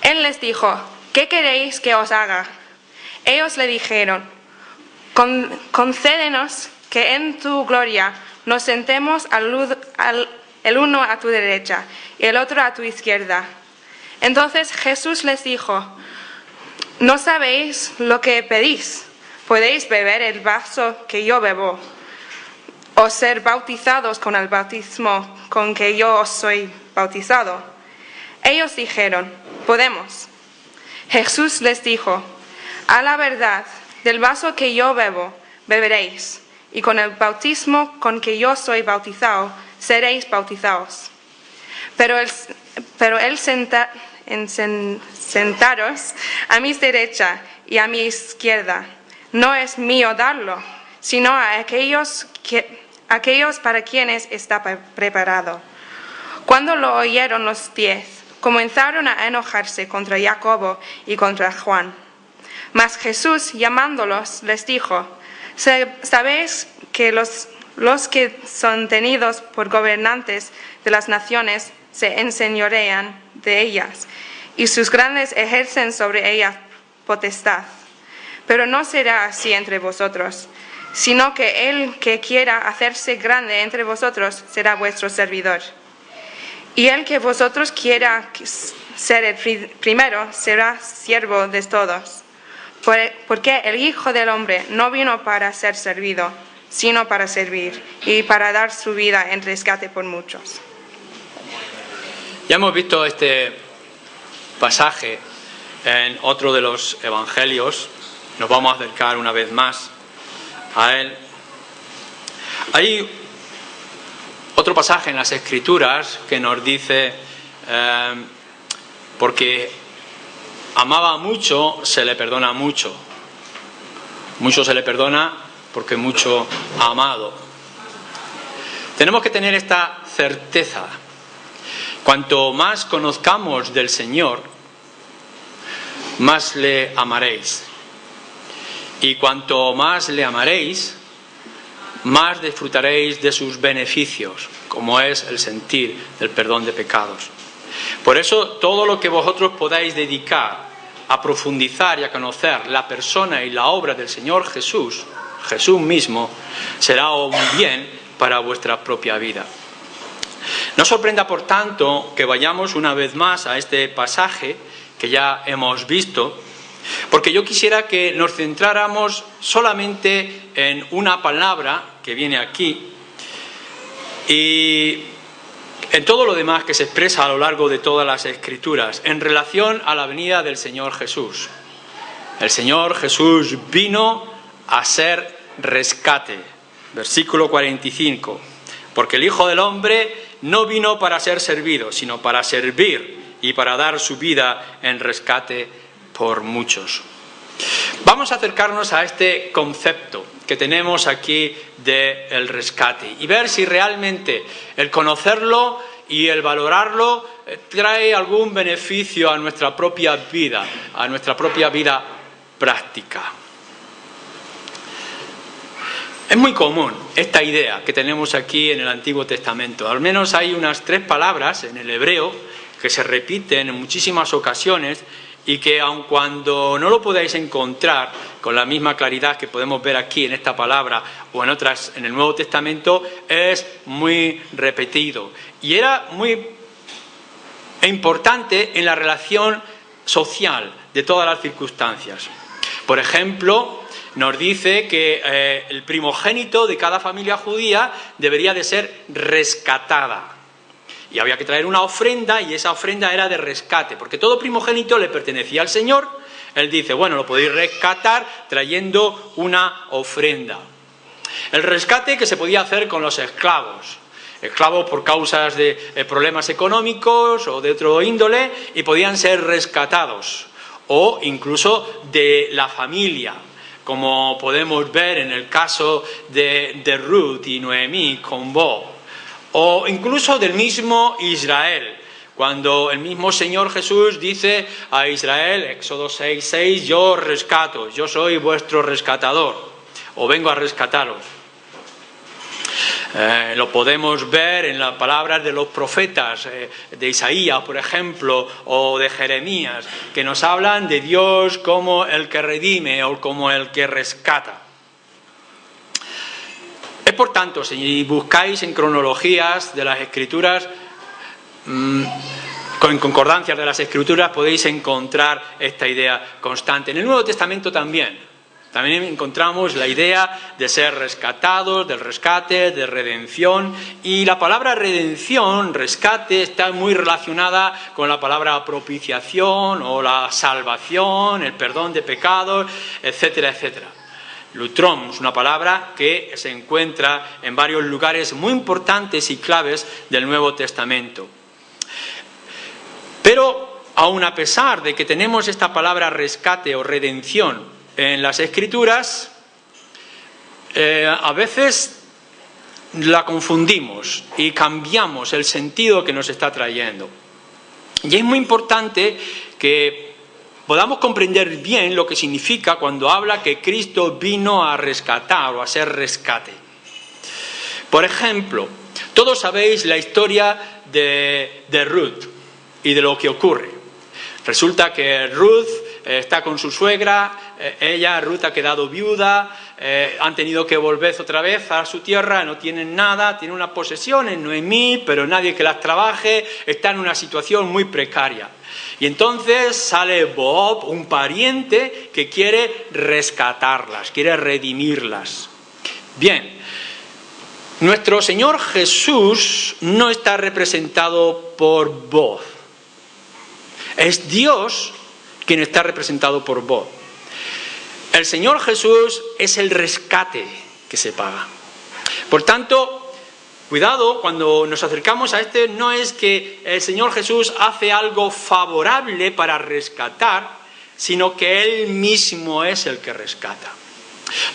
Él les dijo: ¿qué queréis que os haga? Ellos le dijeron: concédenos que en tu gloria nos sentemos el uno a tu derecha y el otro a tu izquierda. Entonces Jesús les dijo: ¿no sabéis lo que pedís? ¿Podéis beber el vaso que yo bebo, o ser bautizados con el bautismo con que yo os soy bautizado? Ellos dijeron: podemos. Jesús les dijo: a la verdad, del vaso que yo bebo, beberéis, y con el bautismo con que yo soy bautizado, seréis bautizados. Pero el sentaros a mi derecha y a mi izquierda no es mío darlo, sino a aquellos para quienes está preparado. Cuando lo oyeron los 10, comenzaron a enojarse contra Jacobo y contra Juan. Mas Jesús, llamándolos, les dijo: ¿sabéis que los que son tenidos por gobernantes de las naciones se enseñorean de ellas, y sus grandes ejercen sobre ellas potestad? Pero no será así entre vosotros, sino que el que quiera hacerse grande entre vosotros será vuestro servidor. Y el que vosotros quiera ser el primero será siervo de todos. Porque el Hijo del Hombre no vino para ser servido, sino para servir y para dar su vida en rescate por muchos. Ya hemos visto este pasaje en otro de los evangelios. Nos vamos a acercar una vez más a él. Hay otro pasaje en las Escrituras que nos dice: porque amaba mucho, se le perdona mucho. Mucho se le perdona porque mucho ha amado. Tenemos que tener esta certeza. Cuanto más conozcamos del Señor, más le amaréis. Y cuanto más le amaréis, más disfrutaréis de sus beneficios, como es el sentir del perdón de pecados. Por eso, todo lo que vosotros podáis dedicar a profundizar y a conocer la persona y la obra del Señor Jesús, Jesús mismo, será un bien para vuestra propia vida. No sorprenda, por tanto, que vayamos una vez más a este pasaje que ya hemos visto, porque yo quisiera que nos centráramos solamente en una palabra que viene aquí y en todo lo demás que se expresa a lo largo de todas las Escrituras en relación a la venida del Señor Jesús. El Señor Jesús vino a ser rescate. Versículo 45. Porque el Hijo del Hombre no vino para ser servido, sino para servir y para dar su vida en rescate por muchos. Vamos a acercarnos a este concepto que tenemos aquí del rescate y ver si realmente el conocerlo y el valorarlo trae algún beneficio a nuestra propia vida práctica. Es muy común esta idea que tenemos aquí en el Antiguo Testamento. Al menos hay unas 3 palabras en el hebreo que se repiten en muchísimas ocasiones y que, aun cuando no lo podáis encontrar con la misma claridad que podemos ver aquí en esta palabra o en otras en el Nuevo Testamento, es muy repetido. Y era muy importante en la relación social de todas las circunstancias. Por ejemplo, nos dice que el primogénito de cada familia judía debería de ser rescatada. Y había que traer una ofrenda, y esa ofrenda era de rescate, porque todo primogénito le pertenecía al Señor. Él dice: bueno, lo podéis rescatar trayendo una ofrenda. El rescate que se podía hacer con los esclavos por causas de problemas económicos o de otro índole, y podían ser rescatados, o incluso de la familia, como podemos ver en el caso de Ruth y Noemí con Boaz. O incluso del mismo Israel, cuando el mismo Señor Jesús dice a Israel, Éxodo 6:6, yo os rescato, yo soy vuestro rescatador, o vengo a rescataros. Lo podemos ver en las palabras de los profetas, de Isaías, por ejemplo, o de Jeremías, que nos hablan de Dios como el que redime o como el que rescata. Es por tanto, si buscáis en cronologías de las Escrituras, en concordancias de las Escrituras, podéis encontrar esta idea constante. En el Nuevo Testamento también encontramos la idea de ser rescatados, del rescate, de redención. Y la palabra redención, rescate, está muy relacionada con la palabra propiciación o la salvación, el perdón de pecados, etcétera, etcétera. Lutrom es una palabra que se encuentra en varios lugares muy importantes y claves del Nuevo Testamento. Pero, aun a pesar de que tenemos esta palabra rescate o redención en las Escrituras, a veces la confundimos y cambiamos el sentido que nos está trayendo. Y es muy importante que podamos comprender bien lo que significa cuando habla que Cristo vino a rescatar o a ser rescate. Por ejemplo, todos sabéis la historia de Ruth y de lo que ocurre. Resulta que Ruth está con su suegra, Ruth ha quedado viuda, han tenido que volver otra vez a su tierra, no tienen nada, tienen unas posesiones, Noemí, pero nadie que las trabaje, está en una situación muy precaria. Y entonces sale Boaz, un pariente que quiere rescatarlas, quiere redimirlas. Bien, nuestro Señor Jesús no está representado por Boaz. Es Dios quien está representado por Boaz. El Señor Jesús es el rescate que se paga. Por tanto, cuidado, cuando nos acercamos a no es que el Señor Jesús hace algo favorable para rescatar, sino que Él mismo es el que rescata.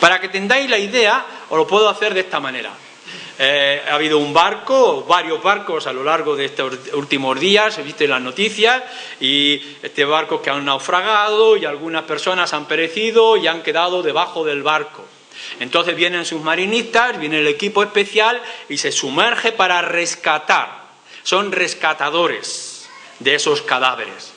Para que tengáis la idea, os lo puedo hacer de esta manera. Ha habido un barco, varios barcos a lo largo de estos últimos días, he visto en las noticias, y este barco que han naufragado y algunas personas han perecido y han quedado debajo del barco. Entonces vienen submarinistas, viene el equipo especial y se sumerge para rescatar. Son rescatadores de esos cadáveres.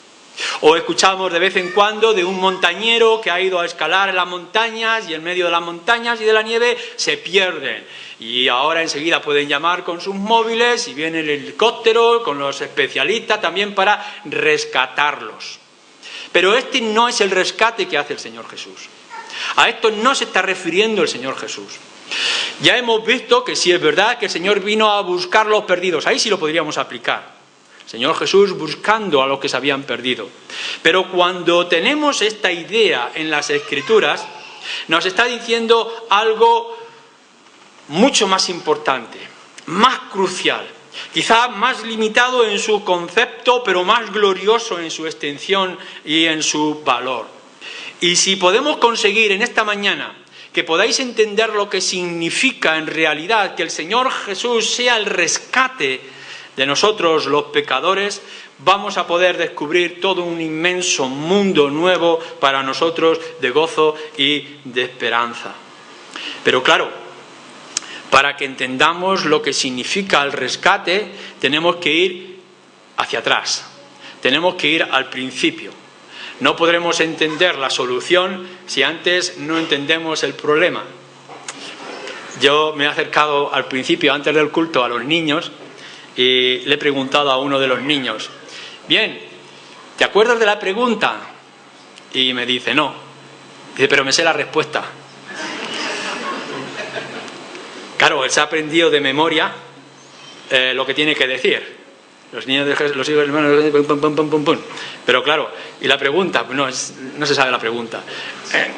O escuchamos de vez en cuando de un montañero que ha ido a escalar en las montañas y en medio de las montañas y de la nieve se pierden. Y ahora enseguida pueden llamar con sus móviles y viene el helicóptero con los especialistas también para rescatarlos. Pero este no es el rescate que hace el Señor Jesús. A esto no se está refiriendo el Señor Jesús. Ya hemos visto que sí es verdad que el Señor vino a buscar los perdidos. Ahí sí lo podríamos aplicar. Señor Jesús buscando a los que se habían perdido. Pero cuando tenemos esta idea en las Escrituras, nos está diciendo algo mucho más importante, más crucial, quizá más limitado en su concepto, pero más glorioso en su extensión y en su valor. Y si podemos conseguir en esta mañana que podáis entender lo que significa en realidad que el Señor Jesús sea el rescate de nosotros los pecadores, vamos a poder descubrir todo un inmenso mundo nuevo para nosotros de gozo y de esperanza. Pero claro, para que entendamos lo que significa el rescate, tenemos que ir hacia atrás, tenemos que ir al principio. No podremos entender la solución si antes no entendemos el problema. Yo me he acercado al principio, antes del culto, a los niños y le he preguntado a uno de los niños, bien, ¿te acuerdas de la pregunta? Y me dice, no. Dice, pero me sé la respuesta. Claro, él se ha aprendido de memoria lo que tiene que decir. Los niños de Jesús, los hijos hermanos, pum, pum, pum, pum. Pero claro, y la pregunta, no se sabe la pregunta.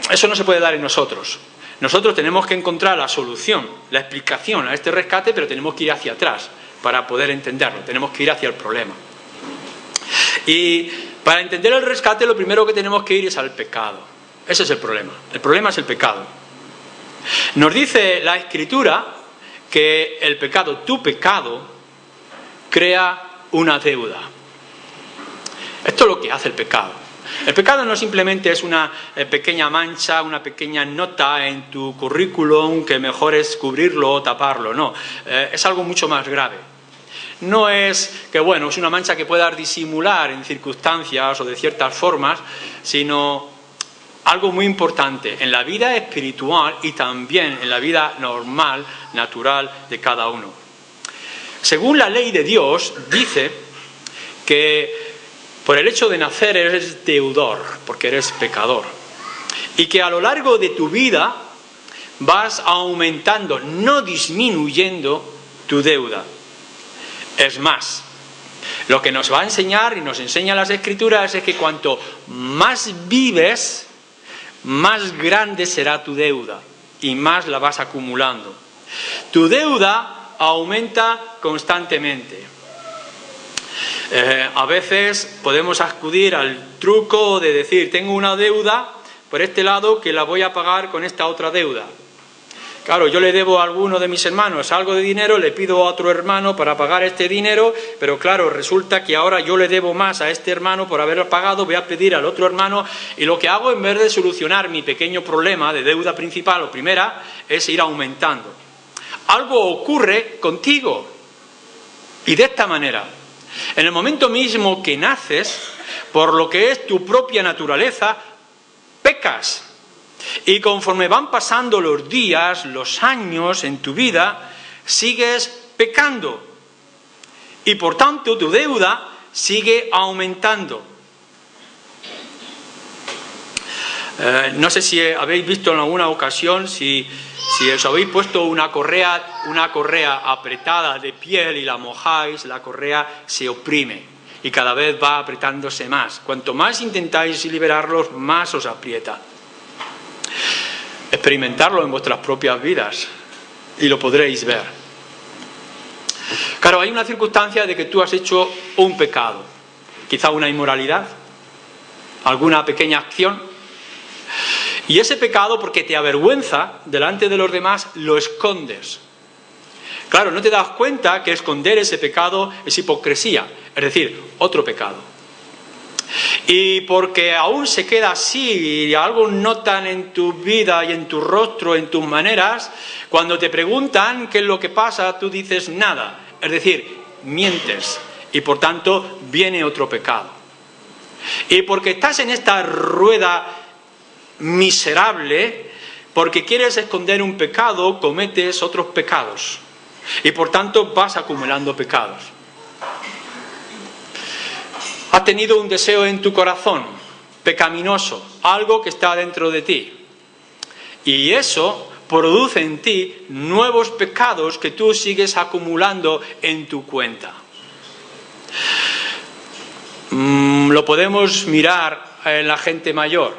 Eso no se puede dar en nosotros. Nosotros tenemos que encontrar la solución, la explicación a este rescate, pero tenemos que ir hacia atrás para poder entenderlo. Tenemos que ir hacia el problema. Y para entender el rescate, lo primero que tenemos que ir es al pecado. Ese es el problema. El problema es el pecado. Nos dice la Escritura que el pecado, tu pecado, crea una deuda. Esto es lo que hace el pecado. El pecado no simplemente es una pequeña mancha, una pequeña nota en tu currículum que mejor es cubrirlo o taparlo, no. Es algo mucho más grave. No es que, bueno, es una mancha que puedas disimular en circunstancias o de ciertas formas, sino algo muy importante en la vida espiritual y también en la vida normal, natural de cada uno. Según la ley de Dios, dice que por el hecho de nacer eres deudor, porque eres pecador. Y que a lo largo de tu vida vas aumentando, no disminuyendo, tu deuda. Es más, lo que nos va a enseñar y nos enseñan las Escrituras es que cuanto más vives, más grande será tu deuda y más la vas acumulando. Tu deuda aumenta constantemente. A veces podemos acudir al truco de decir, tengo una deuda por este lado que la voy a pagar con esta otra deuda. Claro, yo le debo a alguno de mis hermanos algo de dinero, le pido a otro hermano para pagar este dinero, pero claro, resulta que ahora yo le debo más a este hermano por haberlo pagado, voy a pedir al otro hermano, y lo que hago en vez de solucionar mi pequeño problema de deuda principal o primera, es ir aumentando. Algo ocurre contigo, y de esta manera. En el momento mismo que naces, por lo que es tu propia naturaleza, pecas. Y conforme van pasando los días, los años en tu vida, sigues pecando. Y por tanto tu deuda sigue aumentando. No sé si habéis visto en alguna ocasión, si os habéis puesto una correa apretada de piel y la mojáis, la correa se oprime y cada vez va apretándose más. Cuanto más intentáis liberarlos, más os aprieta. Experimentarlo en vuestras propias vidas y lo podréis ver. Claro, hay una circunstancia de que tú has hecho un pecado, quizá una inmoralidad, alguna pequeña acción. Y ese pecado, porque te avergüenza delante de los demás, lo escondes. Claro, no te das cuenta que esconder ese pecado es hipocresía, es decir, otro pecado. Y porque aún se queda así y algo notan en tu vida y en tu rostro, en tus maneras, cuando te preguntan qué es lo que pasa, tú dices nada. Es decir, mientes y por tanto viene otro pecado. Y porque estás en esta rueda miserable, porque quieres esconder un pecado, cometes otros pecados y por tanto vas acumulando pecados. Has tenido un deseo en tu corazón pecaminoso, algo que está dentro de ti, y eso produce en ti nuevos pecados que tú sigues acumulando en tu cuenta. Lo podemos mirar en la gente mayor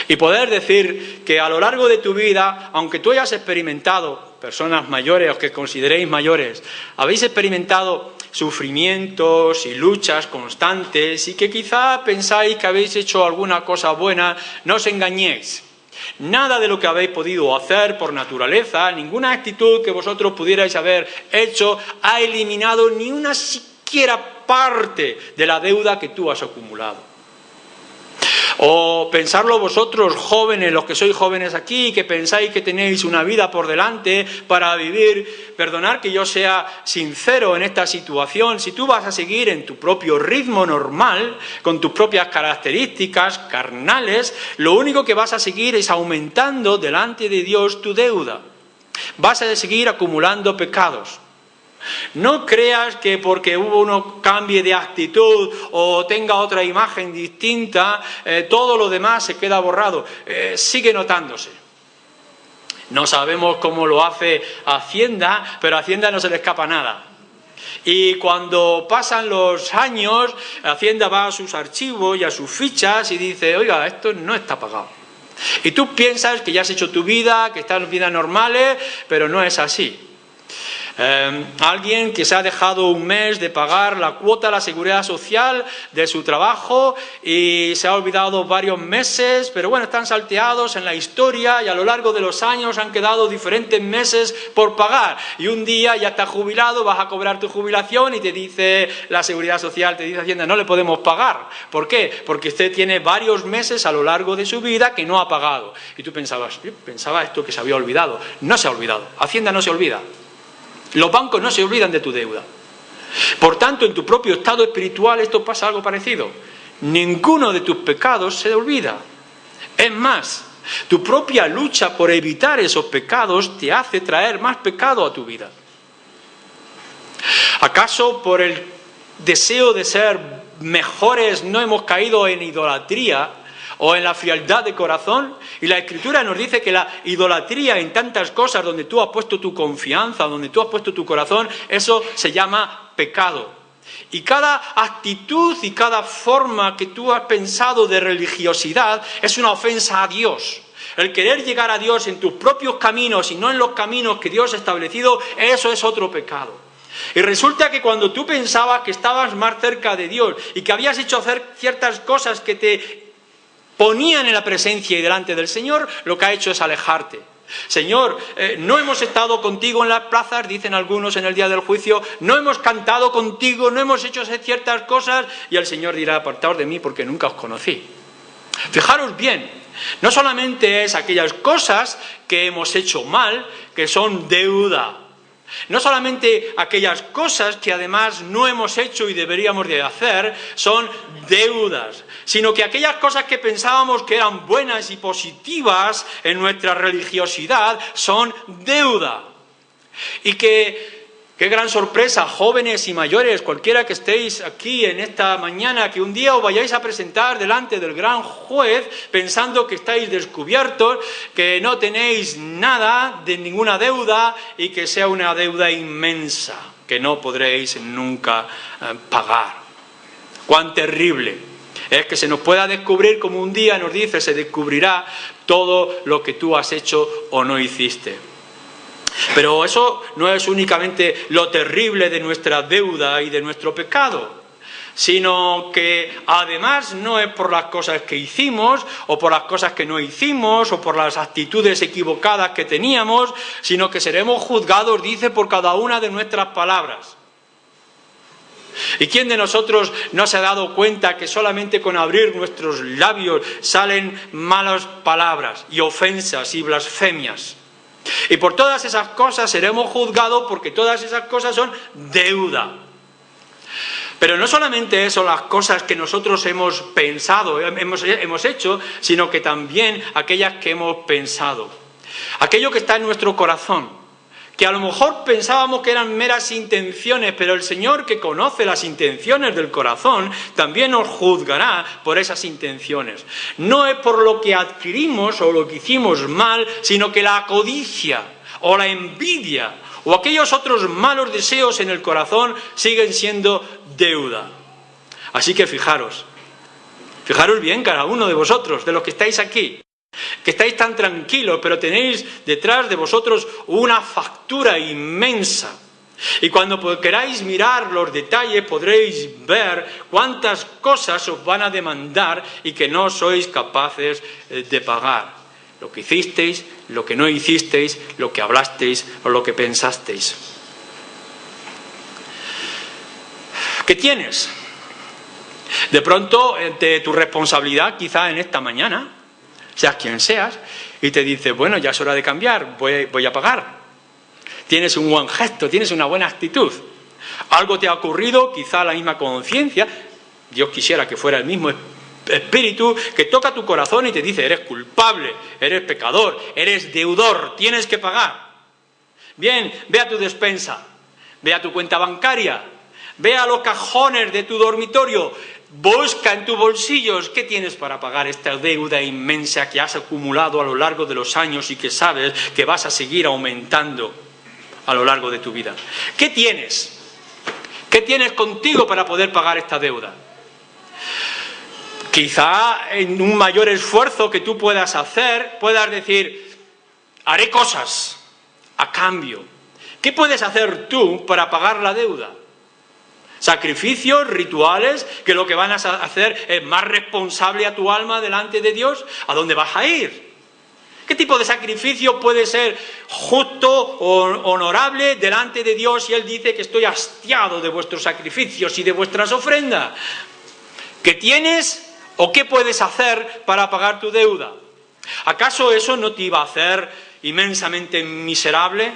y poder decir que a lo largo de tu vida, aunque tú hayas experimentado, personas mayores o que consideréis mayores, habéis experimentado sufrimientos y luchas constantes y que quizá pensáis que habéis hecho alguna cosa buena, no os engañéis. Nada de lo que habéis podido hacer por naturaleza, ninguna actitud que vosotros pudierais haber hecho ha eliminado ni una siquiera parte de la deuda que tú has acumulado. O pensarlo vosotros jóvenes, los que sois jóvenes aquí, que pensáis que tenéis una vida por delante para vivir. Perdonad que yo sea sincero en esta situación. Si tú vas a seguir en tu propio ritmo normal, con tus propias características carnales, lo único que vas a seguir es aumentando delante de Dios tu deuda. Vas a seguir acumulando pecados. No creas que porque uno cambie de actitud o tenga otra imagen distinta, todo lo demás se queda borrado. Sigue notándose. No sabemos cómo lo hace Hacienda, pero a Hacienda no se le escapa nada. Y cuando pasan los años, Hacienda va a sus archivos y a sus fichas y dice, oiga, esto no está pagado. Y tú piensas que ya has hecho tu vida, que estás en vidas normales, pero no es así. Alguien que se ha dejado un mes de pagar la cuota a la seguridad social de su trabajo y se ha olvidado varios meses, pero bueno, están salteados en la historia y a lo largo de los años han quedado diferentes meses por pagar. Y un día ya estás jubilado, vas a cobrar tu jubilación y te dice la seguridad social, te dice Hacienda, no le podemos pagar. ¿Por qué? Porque usted tiene varios meses a lo largo de su vida que no ha pagado. Y tú pensaba esto que se había olvidado. No se ha olvidado. Hacienda no se olvida. Los bancos no se olvidan de tu deuda. Por tanto, en tu propio estado espiritual esto pasa algo parecido. Ninguno de tus pecados se olvida. Es más, tu propia lucha por evitar esos pecados te hace traer más pecado a tu vida. ¿Acaso por el deseo de ser mejores no hemos caído en idolatría o en la frialdad de corazón? Y la Escritura nos dice que la idolatría en tantas cosas donde tú has puesto tu confianza, donde tú has puesto tu corazón, eso se llama pecado. Y cada actitud y cada forma que tú has pensado de religiosidad es una ofensa a Dios. El querer llegar a Dios en tus propios caminos y no en los caminos que Dios ha establecido, eso es otro pecado. Y resulta que cuando tú pensabas que estabas más cerca de Dios y que habías hecho hacer ciertas cosas que te ponían en la presencia y delante del Señor, lo que ha hecho es alejarte. Señor, no hemos estado contigo en las plazas, dicen algunos en el día del juicio, no hemos cantado contigo, no hemos hecho ciertas cosas, y el Señor dirá, apartaos de mí porque nunca os conocí. Fijaros bien, no solamente es aquellas cosas que hemos hecho mal, que son deuda. No solamente aquellas cosas que además no hemos hecho y deberíamos de hacer son deudas, sino que aquellas cosas que pensábamos que eran buenas y positivas en nuestra religiosidad son deuda. Y qué gran sorpresa, jóvenes y mayores, cualquiera que estéis aquí en esta mañana, que un día os vayáis a presentar delante del gran juez pensando que estáis descubiertos, que no tenéis nada de ninguna deuda y que sea una deuda inmensa que no podréis nunca pagar. ¡Cuán terrible! Es que se nos pueda descubrir, como un día nos dice, se descubrirá todo lo que tú has hecho o no hiciste. Pero eso no es únicamente lo terrible de nuestra deuda y de nuestro pecado, sino que además no es por las cosas que hicimos o por las cosas que no hicimos o por las actitudes equivocadas que teníamos, sino que seremos juzgados, dice, por cada una de nuestras palabras. ¿Y quién de nosotros no se ha dado cuenta que solamente con abrir nuestros labios salen malas palabras y ofensas y blasfemias? Y por todas esas cosas seremos juzgados porque todas esas cosas son deuda. Pero no solamente eso, las cosas que nosotros hemos pensado, hemos hecho, sino que también aquellas que hemos pensado. Aquello que está en nuestro corazón, que a lo mejor pensábamos que eran meras intenciones, pero el Señor, que conoce las intenciones del corazón, también nos juzgará por esas intenciones. No es por lo que adquirimos o lo que hicimos mal, sino que la codicia o la envidia o aquellos otros malos deseos en el corazón siguen siendo deuda. Así que fijaros bien cada uno de vosotros, de los que estáis aquí, que estáis tan tranquilos, pero tenéis detrás de vosotros una factura inmensa. Y cuando queráis mirar los detalles podréis ver cuántas cosas os van a demandar y que no sois capaces de pagar. Lo que hicisteis, lo que no hicisteis, lo que hablasteis o lo que pensasteis. ¿Qué tienes? De pronto, de tu responsabilidad, quizá en esta mañana, seas quien seas, y te dice, bueno, ya es hora de cambiar, voy a pagar. Tienes un buen gesto, tienes una buena actitud. Algo te ha ocurrido, quizá la misma conciencia, Dios quisiera que fuera el mismo espíritu, que toca tu corazón y te dice, eres culpable, eres pecador, eres deudor, tienes que pagar. Bien, ve a tu despensa, ve a tu cuenta bancaria, ve a los cajones de tu dormitorio, busca en tus bolsillos qué tienes para pagar esta deuda inmensa que has acumulado a lo largo de los años y que sabes que vas a seguir aumentando a lo largo de tu vida. ¿Qué tienes? ¿Qué tienes contigo para poder pagar esta deuda? Quizá en un mayor esfuerzo que tú puedas hacer, puedas decir, haré cosas a cambio, ¿Qué puedes hacer tú para pagar la deuda? Sacrificios, rituales, que lo que van a hacer es más responsable a tu alma delante de Dios. ¿A dónde vas a ir? ¿Qué tipo de sacrificio puede ser justo o honorable delante de Dios si Él dice que estoy hastiado de vuestros sacrificios y de vuestras ofrendas? ¿Qué tienes o qué puedes hacer para pagar tu deuda? ¿Acaso eso no te iba a hacer inmensamente miserable?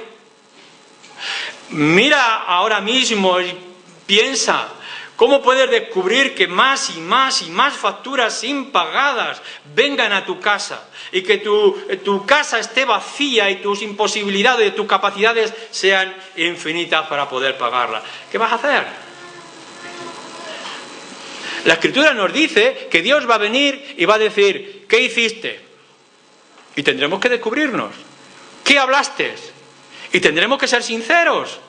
Mira ahora mismo y piensa, ¿cómo puedes descubrir que más y más y más facturas impagadas vengan a tu casa y que tu casa esté vacía y tus imposibilidades, tus capacidades sean infinitas para poder pagarla? ¿Qué vas a hacer? La Escritura nos dice que Dios va a venir y va a decir, ¿qué hiciste? Y tendremos que descubrirnos. ¿Qué hablaste? Y tendremos que ser sinceros.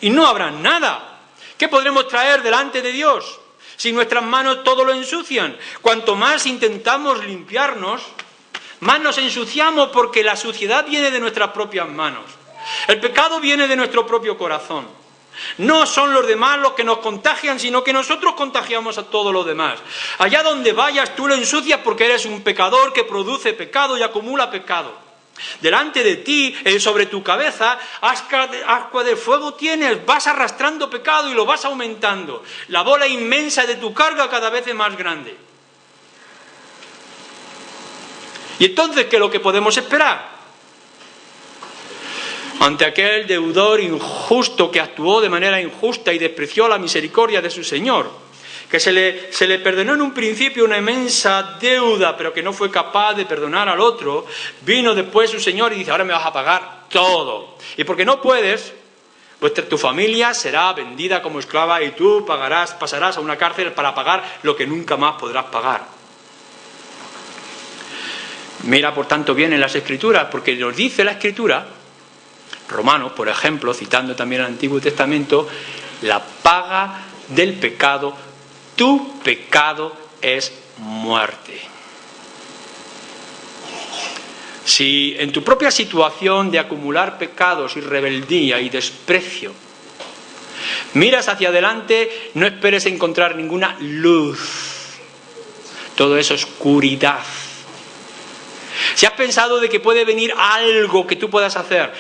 Y no habrá nada. ¿Qué podremos traer delante de Dios si nuestras manos todo lo ensucian? Cuanto más intentamos limpiarnos, más nos ensuciamos, porque la suciedad viene de nuestras propias manos. El pecado viene de nuestro propio corazón. No son los demás los que nos contagian, sino que nosotros contagiamos a todos los demás. Allá donde vayas tú lo ensucias porque eres un pecador que produce pecado y acumula pecado. Delante de ti, sobre tu cabeza, ascua de fuego tienes, vas arrastrando pecado y lo vas aumentando. La bola inmensa de tu carga cada vez es más grande. ¿Y entonces qué es lo que podemos esperar? Ante aquel deudor injusto que actuó de manera injusta y despreció la misericordia de su Señor, que se le perdonó en un principio una inmensa deuda, pero que no fue capaz de perdonar al otro, vino después su Señor y dice, ahora me vas a pagar todo. Y porque no puedes, pues tu familia será vendida como esclava y tú pasarás a una cárcel para pagar lo que nunca más podrás pagar. Mira, por tanto, bien en las Escrituras, porque nos dice la Escritura, Romanos, por ejemplo, citando también el Antiguo Testamento, la paga del pecado, tu pecado es muerte. Si en tu propia situación de acumular pecados y rebeldía y desprecio miras hacia adelante, no esperes encontrar ninguna luz. Todo es oscuridad. Si has pensado de que puede venir algo que tú puedas hacer,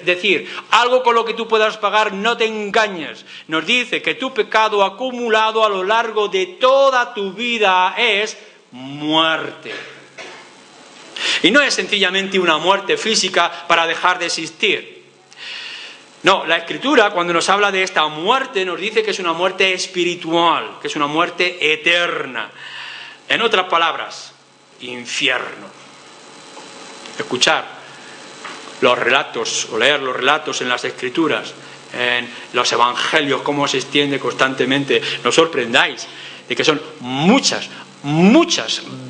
decir, algo con lo que tú puedas pagar, no te engañes. Nos dice que tu pecado acumulado a lo largo de toda tu vida es muerte. Y no es sencillamente una muerte física para dejar de existir. No, la Escritura, cuando nos habla de esta muerte, nos dice que es una muerte espiritual, que es una muerte eterna. En otras palabras, infierno. Escuchar los relatos o leer los relatos en las Escrituras, en los Evangelios, cómo se extiende constantemente. No os sorprendáis de que son muchas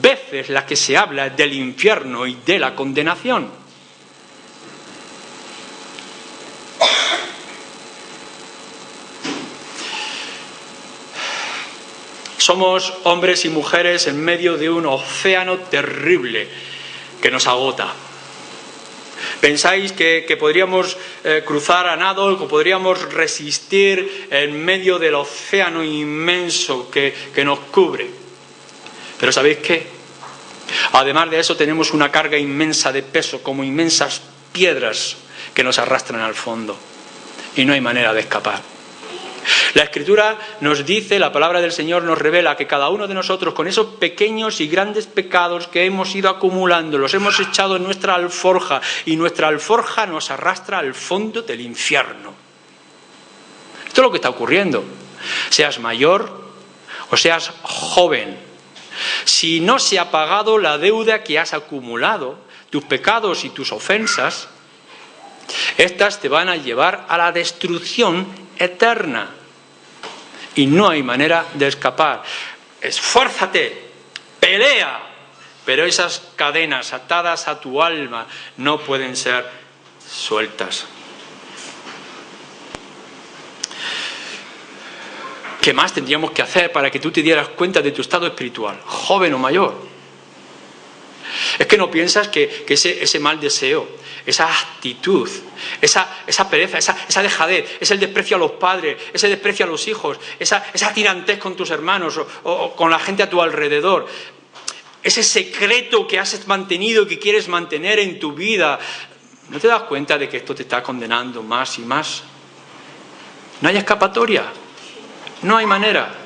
veces las que se habla del infierno y de la condenación. Somos hombres y mujeres en medio de un océano terrible que nos agota. ¿Pensáis que podríamos cruzar a nado, que podríamos resistir en medio del océano inmenso que nos cubre? Pero ¿sabéis qué? Además de eso tenemos una carga inmensa de peso, como inmensas piedras que nos arrastran al fondo. Y no hay manera de escapar. La Escritura nos dice, la palabra del Señor nos revela que cada uno de nosotros, con esos pequeños y grandes pecados que hemos ido acumulando, los hemos echado en nuestra alforja, y nuestra alforja nos arrastra al fondo del infierno. Esto es lo que está ocurriendo. Seas mayor o seas joven, si no se ha pagado la deuda que has acumulado, tus pecados y tus ofensas, estas te van a llevar a la destrucción eterna. Y no hay manera de escapar. Esfuérzate, pelea, pero esas cadenas atadas a tu alma no pueden ser sueltas. ¿Qué más tendríamos que hacer para que tú te dieras cuenta de tu estado espiritual, joven o mayor? Es que no piensas que ese mal deseo, esa actitud, esa pereza, esa dejadez, ese desprecio a los padres, ese desprecio a los hijos, esa tirantez con tus hermanos o con la gente a tu alrededor, ese secreto que has mantenido y que quieres mantener en tu vida, ¿no te das cuenta de que esto te está condenando más y más? No hay escapatoria, no hay manera.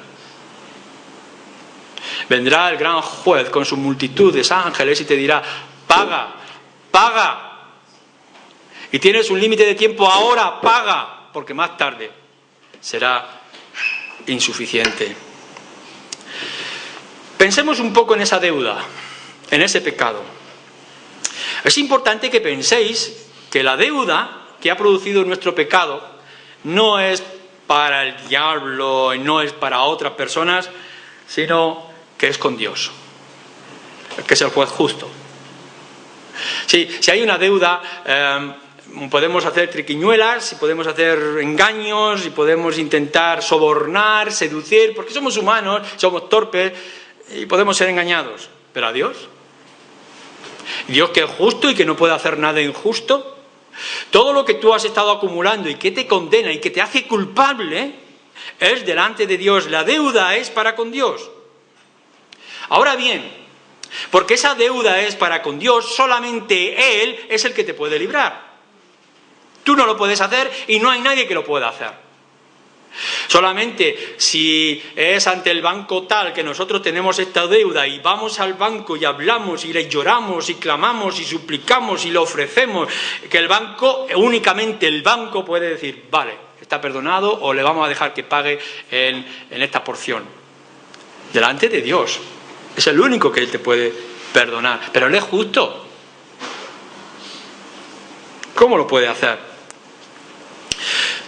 Vendrá el gran juez con su multitud de ángeles y te dirá: paga, paga. Y tienes un límite de tiempo ahora, paga, porque más tarde será insuficiente. Pensemos un poco en esa deuda, en ese pecado. Es importante que penséis que la deuda que ha producido nuestro pecado no es para el diablo y no es para otras personas, sino que es con Dios, que es el juez justo. Si hay una deuda, podemos hacer triquiñuelas, y podemos hacer engaños, y podemos intentar sobornar, seducir, porque somos humanos, somos torpes, y podemos ser engañados. Pero a Dios, Dios que es justo y que no puede hacer nada injusto, todo lo que tú has estado acumulando y que te condena y que te hace culpable es delante de Dios. La deuda es para con Dios. Ahora bien, porque esa deuda es para con Dios, solamente Él es el que te puede librar. Tú no lo puedes hacer y no hay nadie que lo pueda hacer. Solamente si es ante el banco tal que nosotros tenemos esta deuda y vamos al banco y hablamos y le lloramos y clamamos y suplicamos y le ofrecemos, que el banco, únicamente el banco puede decir: vale, está perdonado, o le vamos a dejar que pague en esta porción. Delante de Dios. Es el único que Él te puede perdonar. Pero Él es justo. ¿Cómo lo puede hacer?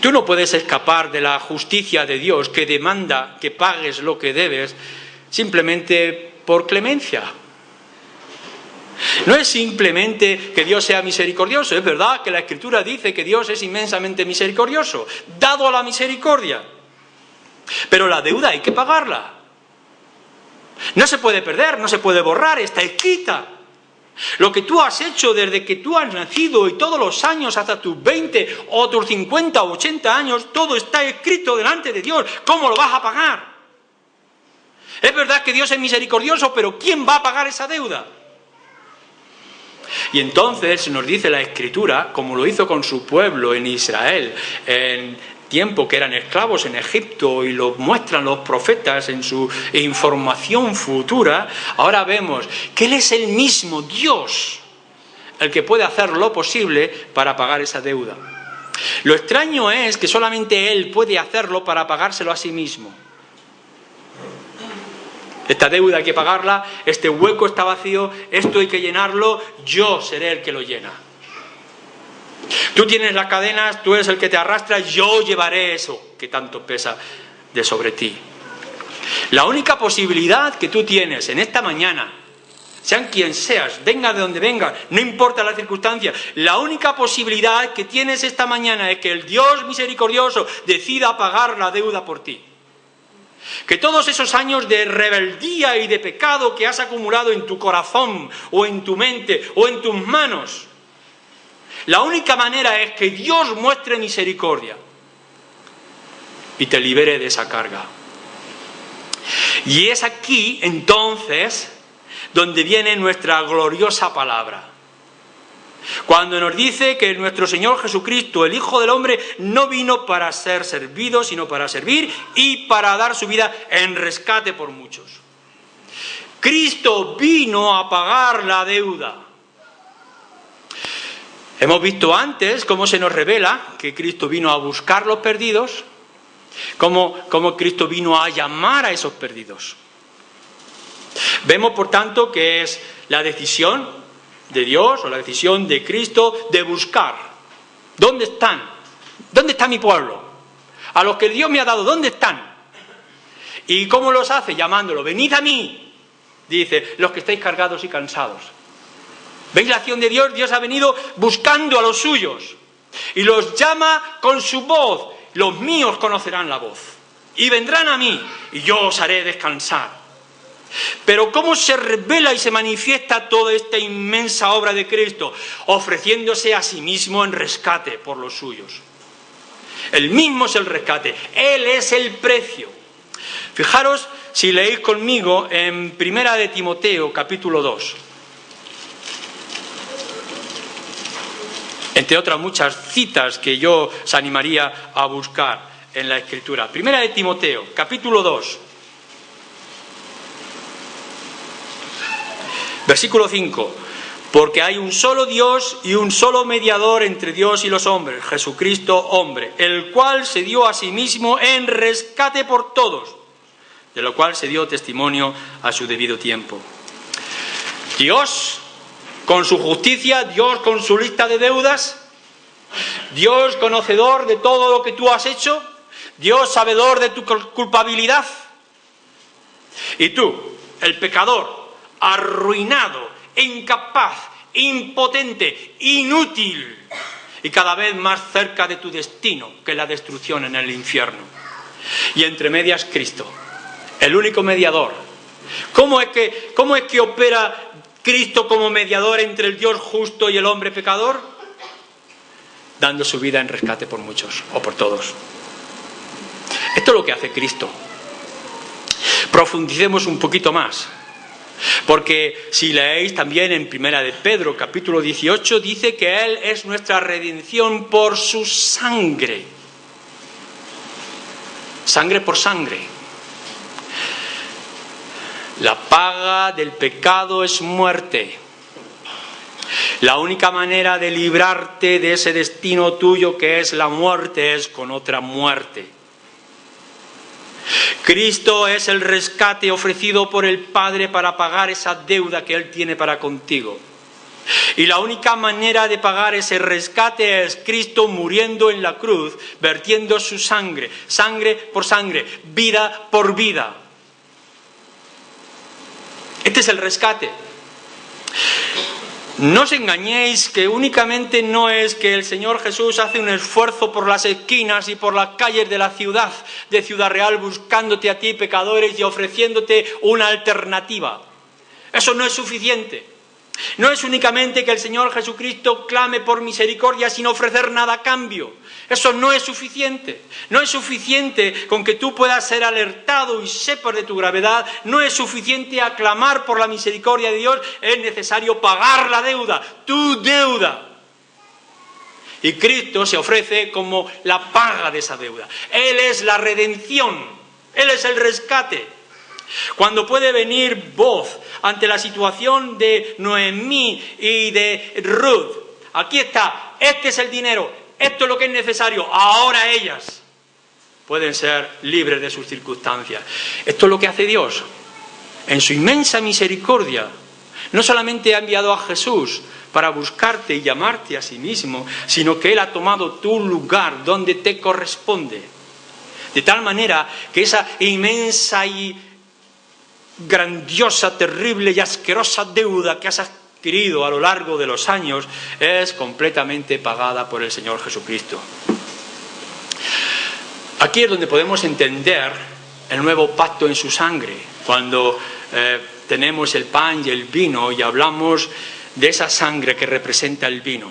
Tú no puedes escapar de la justicia de Dios, que demanda que pagues lo que debes simplemente por clemencia. No es simplemente que Dios sea misericordioso. Es verdad que la Escritura dice que Dios es inmensamente misericordioso, dado a la misericordia. Pero la deuda hay que pagarla. No se puede perder, no se puede borrar, está escrita. Lo que tú has hecho desde que tú has nacido y todos los años hasta tus 20 o tus 50 o 80 años, todo está escrito delante de Dios. ¿Cómo lo vas a pagar? Es verdad que Dios es misericordioso, pero ¿quién va a pagar esa deuda? Y entonces nos dice la Escritura, como lo hizo con su pueblo en Israel, en tiempo que eran esclavos en Egipto, y lo muestran los profetas en su información futura, ahora vemos que Él es el mismo Dios el que puede hacer lo posible para pagar esa deuda. Lo extraño es que solamente Él puede hacerlo para pagárselo a sí mismo. Esta deuda hay que pagarla, este hueco está vacío, esto hay que llenarlo, yo seré el que lo llena. Tú tienes las cadenas, tú eres el que te arrastra, yo llevaré eso que tanto pesa de sobre ti. La única posibilidad que tú tienes en esta mañana, sean quien seas, venga de donde venga, no importa la circunstancia, la única posibilidad que tienes esta mañana es que el Dios misericordioso decida pagar la deuda por ti. Que todos esos años de rebeldía y de pecado que has acumulado en tu corazón o en tu mente o en tus manos, la única manera es que Dios muestre misericordia y te libere de esa carga. Y es aquí, entonces, donde viene nuestra gloriosa palabra. Cuando nos dice que nuestro Señor Jesucristo, el Hijo del Hombre, no vino para ser servido, sino para servir y para dar su vida en rescate por muchos. Cristo vino a pagar la deuda. Hemos visto antes cómo se nos revela que Cristo vino a buscar los perdidos, cómo Cristo vino a llamar a esos perdidos. Vemos, por tanto, que es la decisión de Dios o la decisión de Cristo de buscar. ¿Dónde están? ¿Dónde está mi pueblo? A los que Dios me ha dado, ¿dónde están? ¿Y cómo los hace? Llamándolo. Venid a mí, dice, los que estáis cargados y cansados. ¿Veis la acción de Dios? Dios ha venido buscando a los suyos y los llama con su voz. Los míos conocerán la voz y vendrán a mí y yo os haré descansar. Pero ¿cómo se revela y se manifiesta toda esta inmensa obra de Cristo? Ofreciéndose a sí mismo en rescate por los suyos. Él mismo es el rescate, Él es el precio. Fijaros, si leéis conmigo en Primera de Timoteo, capítulo 2. Entre otras muchas citas que yo os animaría a buscar en la Escritura. Primera de Timoteo, capítulo 2. Versículo 5. Porque hay un solo Dios y un solo mediador entre Dios y los hombres, Jesucristo hombre, el cual se dio a sí mismo en rescate por todos, de lo cual se dio testimonio a su debido tiempo. Dios con su justicia, Dios con su lista de deudas, Dios conocedor de todo lo que tú has hecho, Dios sabedor de tu culpabilidad. Y tú, el pecador, arruinado, incapaz, impotente, inútil y cada vez más cerca de tu destino, que es la destrucción en el infierno. Y entre medias Cristo, el único mediador. ¿Cómo es que opera Cristo como mediador entre el Dios justo y el hombre pecador? Dando su vida en rescate por muchos o por todos. Esto es lo que hace Cristo. Profundicemos un poquito más. Porque si leéis también en Primera de Pedro, capítulo 18, dice que Él es nuestra redención por su sangre. Sangre por sangre. La paga del pecado es muerte. La única manera de librarte de ese destino tuyo que es la muerte es con otra muerte. Cristo es el rescate ofrecido por el Padre para pagar esa deuda que Él tiene para contigo. Y la única manera de pagar ese rescate es Cristo muriendo en la cruz, vertiendo su sangre, sangre por sangre, vida por vida. Este es el rescate. No os engañéis que únicamente no es que el Señor Jesús hace un esfuerzo por las esquinas y por las calles de la ciudad de Ciudad Real buscándote a ti, pecadores, y ofreciéndote una alternativa. Eso no es suficiente. No es únicamente que el Señor Jesucristo clame por misericordia sin ofrecer nada a cambio. Eso no es suficiente. No es suficiente con que tú puedas ser alertado y sepas de tu gravedad. No es suficiente aclamar por la misericordia de Dios. Es necesario pagar la deuda, tu deuda. Y Cristo se ofrece como la paga de esa deuda. Él es la redención. Él es el rescate. Cuando puede venir voz ante la situación de Noemí y de Ruth, aquí está, este es el dinero, esto es lo que es necesario, ahora ellas pueden ser libres de sus circunstancias. Esto es lo que hace Dios. En su inmensa misericordia, no solamente ha enviado a Jesús para buscarte y llamarte a sí mismo, sino que Él ha tomado tu lugar donde te corresponde. De tal manera que esa inmensa y grandiosa, terrible y asquerosa deuda que has adquirido a lo largo de los años es completamente pagada por el Señor Jesucristo. Aquí es donde podemos entender el nuevo pacto en su sangre, cuando tenemos el pan y el vino y hablamos de esa sangre que representa el vino.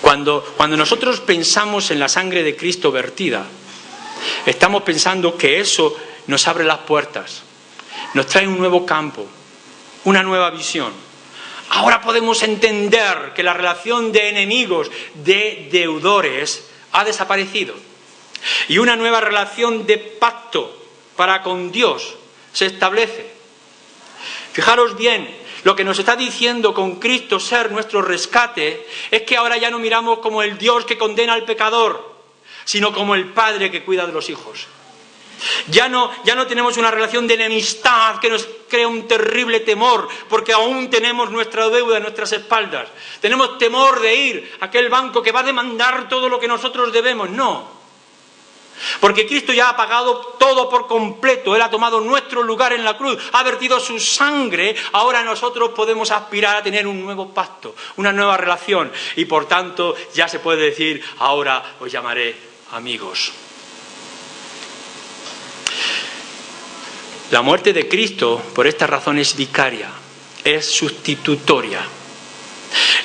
Cuando nosotros pensamos en la sangre de Cristo vertida, estamos pensando que eso nos abre las puertas. Nos trae un nuevo campo, una nueva visión. Ahora podemos entender que la relación de enemigos, de deudores, ha desaparecido. Y una nueva relación de pacto para con Dios se establece. Fijaros bien, lo que nos está diciendo con Cristo ser nuestro rescate es que ahora ya no miramos como el Dios que condena al pecador, sino como el Padre que cuida de los hijos. Ya no tenemos una relación de enemistad que nos crea un terrible temor, porque aún tenemos nuestra deuda en nuestras espaldas. Tenemos temor de ir a aquel banco que va a demandar todo lo que nosotros debemos. No, porque Cristo ya ha pagado todo por completo. Él ha tomado nuestro lugar en la cruz, ha vertido su sangre. Ahora nosotros podemos aspirar a tener un nuevo pacto, una nueva relación, y por tanto ya se puede decir: ahora os llamaré amigos. La muerte de Cristo, por esta razón, es vicaria, es sustitutoria.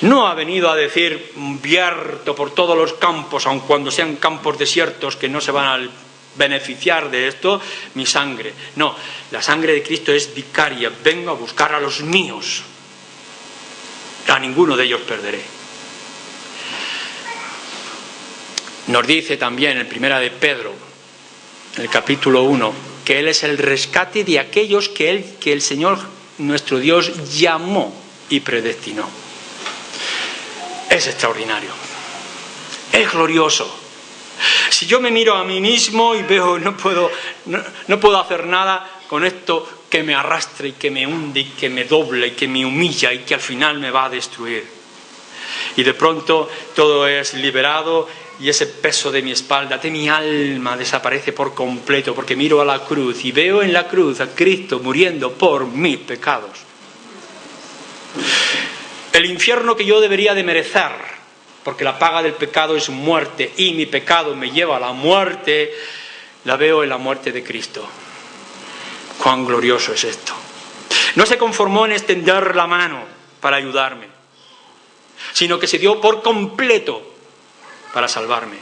No ha venido a decir, vierto por todos los campos, aun cuando sean campos desiertos que no se van a beneficiar de esto, mi sangre. No, la sangre de Cristo es vicaria. Vengo a buscar a los míos. A ninguno de ellos perderé. Nos dice también en 1 de Pedro, en el capítulo 1, que Él es el rescate de aquellos que el Señor, nuestro Dios, llamó y predestinó. Es extraordinario. Es glorioso. Si yo me miro a mí mismo y veo no puedo hacer nada con esto que me arrastra y que me hunde y que me dobla y que me humilla y que al final me va a destruir. Y de pronto todo es liberado y ese peso de mi espalda, de mi alma, desaparece por completo porque miro a la cruz y veo en la cruz a Cristo muriendo por mis pecados. El infierno que yo debería de merecer, porque la paga del pecado es muerte y mi pecado me lleva a la muerte, la veo en la muerte de Cristo. Cuán glorioso es esto. No se conformó en extender la mano para ayudarme, sino que se dio por completo para salvarme.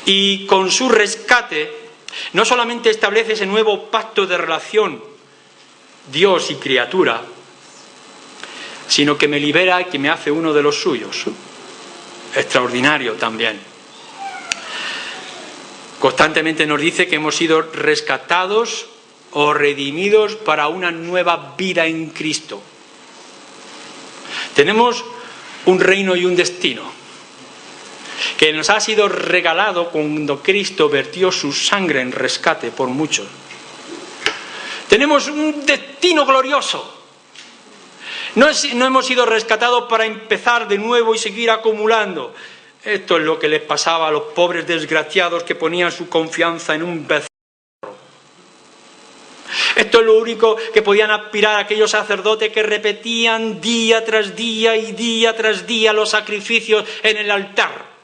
Y con su rescate no solamente establece ese nuevo pacto de relación Dios y criatura, sino que me libera y que me hace uno de los suyos. Extraordinario también. Constantemente nos dice que hemos sido rescatados o redimidos para una nueva vida en Cristo. Tenemos un reino y un destino que nos ha sido regalado cuando Cristo vertió su sangre en rescate por muchos. Tenemos un destino glorioso. No hemos sido rescatados para empezar de nuevo y seguir acumulando. Esto es lo que les pasaba a los pobres desgraciados que ponían su confianza en un becerro. Esto es lo único que podían aspirar aquellos sacerdotes que repetían día tras día y día tras día los sacrificios en el altar.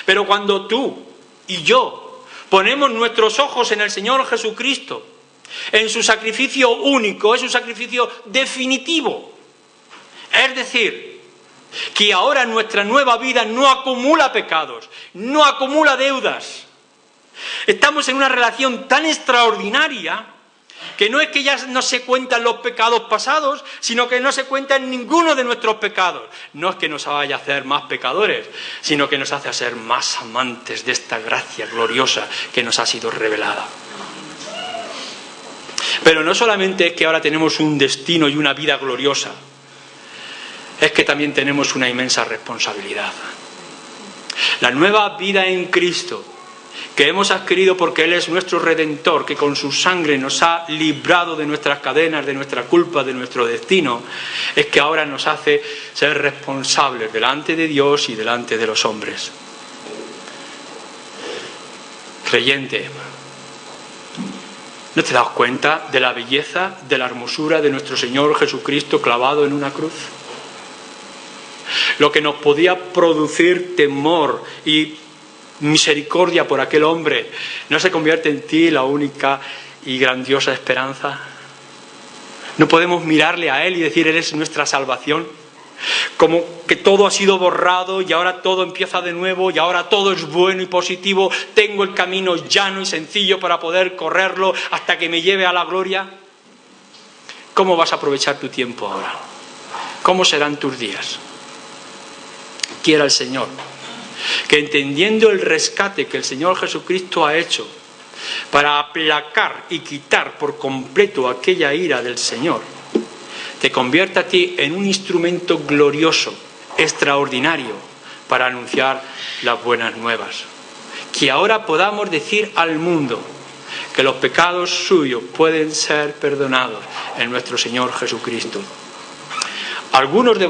Pero cuando tú y yo ponemos nuestros ojos en el Señor Jesucristo, en su sacrificio único, es un sacrificio definitivo. Es decir, que ahora nuestra nueva vida no acumula pecados, no acumula deudas. Estamos en una relación tan extraordinaria que no es que ya no se cuentan los pecados pasados, sino que no se cuentan ninguno de nuestros pecados. No es que nos vaya a hacer más pecadores, sino que nos hace a ser más amantes de esta gracia gloriosa que nos ha sido revelada. Pero no solamente es que ahora tenemos un destino y una vida gloriosa, es que también tenemos una inmensa responsabilidad. La nueva vida en Cristo que hemos adquirido porque Él es nuestro Redentor, que con su sangre nos ha librado de nuestras cadenas, de nuestra culpa, de nuestro destino, es que ahora nos hace ser responsables delante de Dios y delante de los hombres. Creyente, ¿no te das cuenta de la belleza, de la hermosura de nuestro Señor Jesucristo clavado en una cruz? Lo que nos podía producir temor y misericordia por aquel hombre, ¿no se convierte en ti la única y grandiosa esperanza? ¿No podemos mirarle a Él y decir, Él es nuestra salvación? Como que todo ha sido borrado y ahora todo empieza de nuevo y ahora todo es bueno y positivo. Tengo el camino llano y sencillo para poder correrlo hasta que me lleve a la gloria. ¿Cómo vas a aprovechar tu tiempo ahora? ¿Cómo serán tus días? Quiera el Señor que, entendiendo el rescate que el Señor Jesucristo ha hecho para aplacar y quitar por completo aquella ira del Señor, te convierta a ti en un instrumento glorioso, extraordinario, para anunciar las buenas nuevas. Que ahora podamos decir al mundo que los pecados suyos pueden ser perdonados en nuestro Señor Jesucristo. Algunos de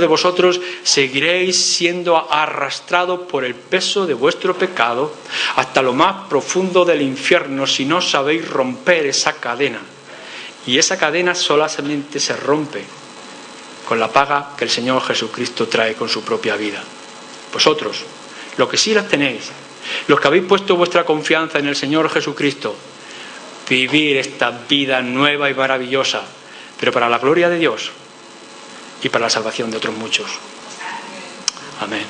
vosotros seguiréis siendo arrastrados por el peso de vuestro pecado hasta lo más profundo del infierno si no sabéis romper esa cadena. Y esa cadena solamente se rompe con la paga que el Señor Jesucristo trae con su propia vida. Vosotros, lo que sí las tenéis, Los que habéis puesto vuestra confianza en el Señor Jesucristo, vivir esta vida nueva y maravillosa, pero para la gloria de Dios y para la salvación de otros muchos. Amén.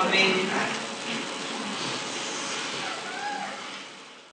Amén.